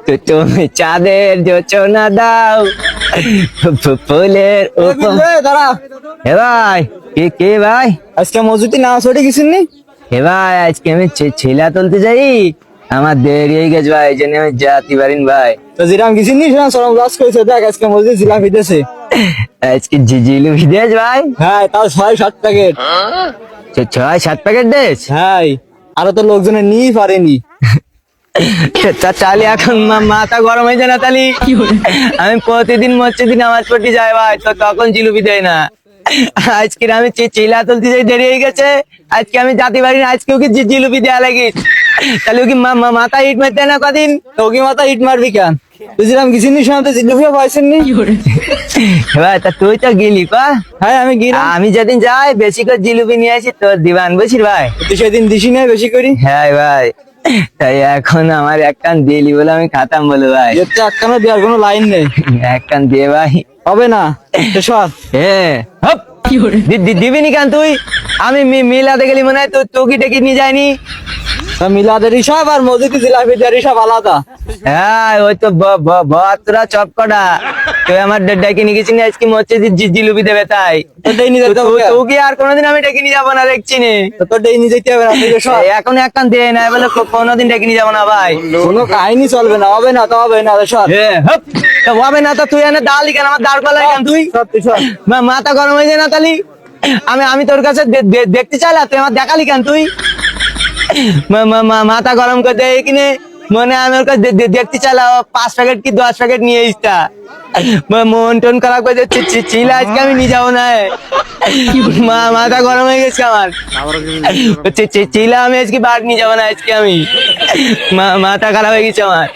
তো তুমি চাঁদের যোচনা দাও ফুলের দাঁড়া, হে ভাই, কে ভাই? আজকে মজুতি না ছড়ে গেছেন নি? হে ভাই, আজকে আমি ছেলা তুলতে যাই, আমার দেরি হয়ে গেছে ভাই, এই জন্য আমি যাতে পারিন ভাই। তো যেরাম গেছেন নি সেরাম সরম লাস করেছে, দেখ আজকে মজুতি জিলাপি দিয়েছে। আজকে জিলিপি দিয়েছ ভাই? হ্যাঁ, তাও 6-7 প্যাকেট। 6-7 প্যাকেট দিয়েছ? হ্যাঁ, আরো তো লোকজনে নিয়ে পারেনি। তাহলে এখন মাথা গরম হয়ে যায় না তালি? আমি প্রতিদিন মসজিদে নামাজ পড়তে যাই ভাই, তো তখন জিলিপি দেয় না। আজকে আমি চিলা তুলতে যাই, দেরি হয়ে গেছে, আজকে আমি যেতে পারি না, আজকে ওকে জিলিপি দেওয়া লাগিস, তাহলে ওকে মাথা ইট মারতে না কদিন। তো ওকে মাথা ইট মারবি কেন? তুই যেরাম গেছেন নি সেরাম তো জিলাপিও পাইছেন নি। ভাই তা তুই তো গেলি পা? হ্যাঁ, আমি গেলাম। আমি যেদিন যাই বেশি করে জিলিপি নিয়ে আসি, তোর দিবান বুঝিস ভাই? তুই সেদিন দিসি না বেশি করি। হ্যাঁ ভাই, তাই এখন আমার এক কান দিলি বলে আমি খাতাম বলো ভাই। এর তো একখানা দেওয়ার কোনো লাইন নেই। এক কান দিয়ে ভাই। হবে না, সব হ্যাঁ, হপ। দিবি নি কেন তুই? আমি মিলাতে গেলি মনে হয় তোকে ডেকে নিয়ে যায়নি। মিলাদের হিসাব আর মজুতি জিলাপি দেওয়ার হিসাব আলাদা। হ্যাঁ, ওই তো তোরা চপ কটা, তুই আমার ডেকে নিয়ে গেছিস আজকে মসজিদ জিলিপি দেবে তাই। তো ডেই নিয়ে যেতে হবে। তোকে আর কোনোদিন আমি ডেকে নিয়ে যাবো না, দেখছি নে। তো ডেই নিয়ে যেতে হবে না, তুই যে সব। এখন এক কান দিয়ে না বলে কোনোদিন ডেকে নিয়ে যাবো না ভাই। কোনো কাহিনী চলবে না, হবে না তো হবে না, সব। হপ, তো হবে না তো তুই এনে দাঁড়ালি কেন, আমার দাঁড় করালি কেন তুই? সব তুই সব। মাথা গরম হয়ে যায় না তালি? আমি তোর কাছে দেখতে চাইলা, তুই আমার দেখালি কেন তুই? মাথা গরম করে দেয় কিনে মনে হয় আমি ওর কাছে দেখতে চাইলাম 5 প্যাকেট কি 10 প্যাকেট নিয়ে এসতা। মন টন খারাপ করে যাচ্ছে, চিলা আজকে আমি নিয়ে যাবো না। মাথা গরম হয়ে গেছে আমার, চিলা আমি আজকে বার নিয়ে যাবো না, আজকে আমি মাথা খারাপ হয়ে গেছে আমার।